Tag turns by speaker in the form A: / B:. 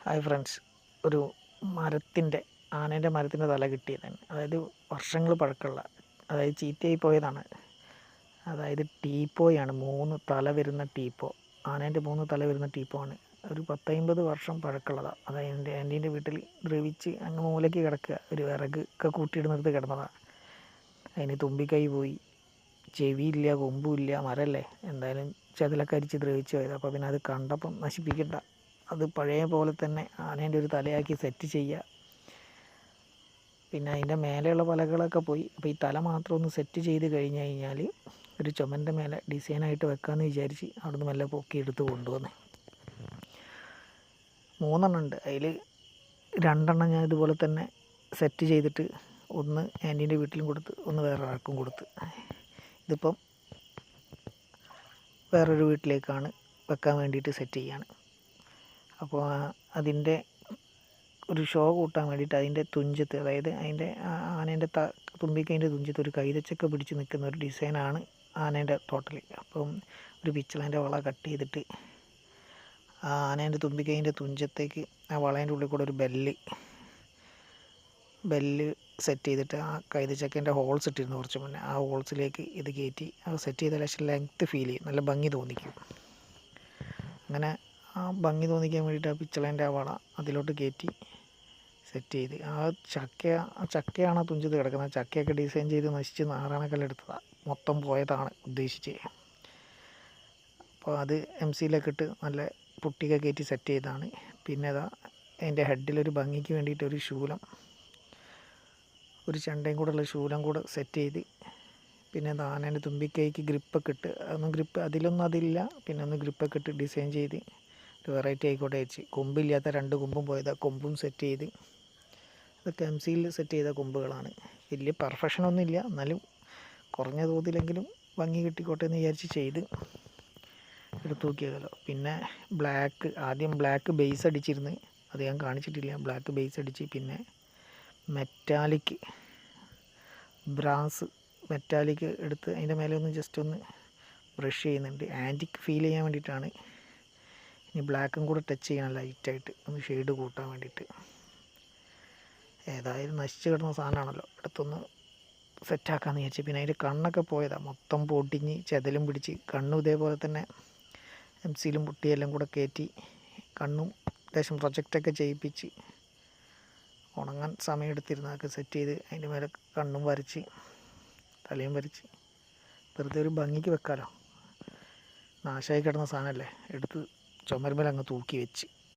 A: Hi friends, ഒരു ആനേൻ്റെ മരത്തിൻ്റെ തല കിട്ടിയതാണ്. അതായത് വർഷങ്ങൾ പഴക്കമുള്ള, അതായത് ചീത്തയായി പോയതാണ്. അതായത് ടീപ്പോയാണ്, 3 തല വരുന്ന ടീപ്പോ. ആനേൻ്റെ 3 തല വരുന്ന ടീപ്പോ ആണ്. ഒരു 10-50 വർഷം പഴക്കമുള്ളതാണ്. അതായത് എൻ്റെ ആൻറ്റീൻ്റെ വീട്ടിൽ ദ്രവിച്ച് അങ്ങ് മൂലയ്ക്ക് കിടക്കുക. ഒരു വിറക് ഒക്കെ കൂട്ടിയിടുന്നിടത്ത് കിടന്നതാണ്. അതിന് തുമ്പിക്കൈ പോയി, ചെവിയില്ല, കൊമ്പുമില്ല, മരമല്ലേ, എന്തായാലും ചെതിലൊക്കെ അരിച്ച് ദ്രവിച്ച് പോയത്. അപ്പോൾ പിന്നെ അത് കണ്ടപ്പം നശിപ്പിക്കണ്ട, അത് പഴയ പോലെ തന്നെ ആനേൻ്റെ ഒരു തലയാക്കി സെറ്റ് ചെയ്യുക. പിന്നെ അതിൻ്റെ മേലെയുള്ള പലകളൊക്കെ പോയി. അപ്പോൾ ഈ തല മാത്രം ഒന്ന് സെറ്റ് ചെയ്ത് കഴിഞ്ഞ് കഴിഞ്ഞാൽ ഒരു ചുമൻ്റെ മേലെ ഡിസൈനായിട്ട് വെക്കാമെന്ന് വിചാരിച്ച് അവിടുന്ന് മെല്ലെ പൊക്കി എടുത്ത് കൊണ്ടുവന്ന് 3 എണ്ണം ഉണ്ട്. അതിൽ 2 എണ്ണം ഞാൻ ഇതുപോലെ തന്നെ സെറ്റ് ചെയ്തിട്ട് ഒന്ന് ആൻറ്റീൻ്റെ വീട്ടിലും കൊടുത്ത്, ഒന്ന് വേറെ ആൾക്കും കൊടുത്ത്. ഇതിപ്പം വേറൊരു വീട്ടിലേക്കാണ് വെക്കാൻ വേണ്ടിയിട്ട് സെറ്റ് ചെയ്യാണ്. അപ്പോൾ അതിൻ്റെ ഒരു ഷോ കൂട്ടാൻ വേണ്ടിയിട്ട് അതിൻ്റെ തുഞ്ചത്ത്, അതായത് അതിൻ്റെ ആനേൻ്റെ തുമ്പിക്കൈൻ്റെ തുഞ്ചത്ത് ഒരു കൈതച്ചക്ക പിടിച്ച് നിൽക്കുന്ന ഒരു ഡിസൈനാണ് ആനേൻ്റെ ടോട്ടൽ. അപ്പം ഒരു പിച്ചളേൻ്റെ വള കട്ട് ചെയ്തിട്ട് ആ ആനേൻ്റെ തുമ്പിക്കൈൻ്റെ തുഞ്ചത്തേക്ക് ആ വളേൻ്റെ ഉള്ളിൽ കൂടെ ഒരു ബെല്ല് സെറ്റ് ചെയ്തിട്ട് ആ കൈതച്ചക്കേൻ്റെ ഹോൾസ് ഇട്ടിരുന്നു കുറച്ച് മുന്നേ. ആ ഹോൾസിലേക്ക് ഇത് കയറ്റി അത് സെറ്റ് ചെയ്ത ലക്ഷം ലെങ്ത്ത് ഫീൽ ചെയ്യും, നല്ല ഭംഗി തോന്നിക്കും. അങ്ങനെ ആ ഭംഗി തോന്നിക്കാൻ വേണ്ടിയിട്ട് ആ പിച്ചളേൻ്റെ ആ വള അതിലോട്ട് കയറ്റി സെറ്റ് ചെയ്ത് ആ ചക്കയാണ് ആ തുഞ്ചത്ത് കിടക്കുന്നത്. ചക്കയൊക്കെ ഡിസൈൻ ചെയ്ത് നശിച്ച് നാറാണക്കല്ലെടുത്തതാണ്, മൊത്തം പോയതാണ് ഉദ്ദേശിച്ച്. അപ്പോൾ അത് MC-യിലൊക്കെ ഇട്ട് നല്ല പുട്ടിയൊക്കെ കയറ്റി സെറ്റ് ചെയ്തതാണ്. പിന്നെ അതാ അതിൻ്റെ ഹെഡിലൊരു ഭംഗിക്ക് വേണ്ടിയിട്ട് ഒരു ശൂലം, ഒരു ചെണ്ടയും കൂടെ ഉള്ള ശൂലം കൂടെ സെറ്റ് ചെയ്ത്, പിന്നെ അത് ആനേൻ്റെ തുമ്പിക്കൈക്ക് ഗ്രിപ്പൊക്കെ ഇട്ട്, അതിലൊന്നും അതില്ല, പിന്നെ ഒന്ന് ഗ്രിപ്പൊക്കെ ഇട്ട് ഡിസൈൻ ചെയ്ത് ഒരു വെറൈറ്റി ആയിക്കോട്ടെ വെച്ച്. കൊമ്പില്ലാത്ത 2 കൊമ്പും പോയതാണ്, കൊമ്പും സെറ്റ് ചെയ്ത്. ഇതൊക്കെ MC-യിൽ സെറ്റ് ചെയ്ത കൊമ്പുകളാണ്. വലിയ പെർഫെക്ഷനൊന്നുമില്ല, എന്നാലും കുറഞ്ഞ തോതിലെങ്കിലും ഭംഗി കിട്ടിക്കോട്ടെ എന്ന് വിചാരിച്ച് ചെയ്ത് എടുത്തു നോക്കിയാലോ. പിന്നെ ആദ്യം ബ്ലാക്ക് ബേസ് അടിച്ചിരുന്ന്, അത് ഞാൻ കാണിച്ചിട്ടില്ല. ബ്ലാക്ക് ബേസ് അടിച്ച് പിന്നെ മെറ്റാലിക് എടുത്ത് അതിൻ്റെ മേലെ ഒന്ന് ജസ്റ്റ് ഒന്ന് ബ്രഷ് ചെയ്യുന്നുണ്ട്, ആൻറ്റിക് ഫീൽ ചെയ്യാൻ വേണ്ടിയിട്ടാണ്. ഇനി ബ്ലാക്കും കൂടെ ടച്ച് ചെയ്യണം ലൈറ്റായിട്ട്, ഒന്ന് ഷെയ്ഡ് കൂട്ടാൻ വേണ്ടിയിട്ട്. ഏതായാലും നശിച്ച് കിടന്ന സാധനമാണല്ലോ, അടുത്തൊന്ന് സെറ്റാക്കാമെന്ന് വിചാരിച്ചു. പിന്നെ അതിൻ്റെ കണ്ണൊക്കെ പോയതാണ്, മൊത്തം പൊടിഞ്ഞ് ചെതലും പിടിച്ച്. കണ്ണും ഇതേപോലെ തന്നെ MC-യിലും പുട്ടിയെല്ലാം കൂടെ കയറ്റി കണ്ണും ലേശം പ്രൊജക്റ്റൊക്കെ ചെയ്യിപ്പിച്ച് ഉണങ്ങാൻ സമയമെടുത്തിരുന്നതൊക്കെ സെറ്റ് ചെയ്ത് അതിൻ്റെ മേലെ കണ്ണും വരച്ച് തലയും വരച്ച് വെറുതെ ഒരു ഭംഗിക്ക് വെക്കാമല്ലോ. നാശമായി കിടന്ന സാധനമല്ലേ, എടുത്ത് ചുമരുമേൽ അങ്ങ് തൂക്കി വെച്ച്.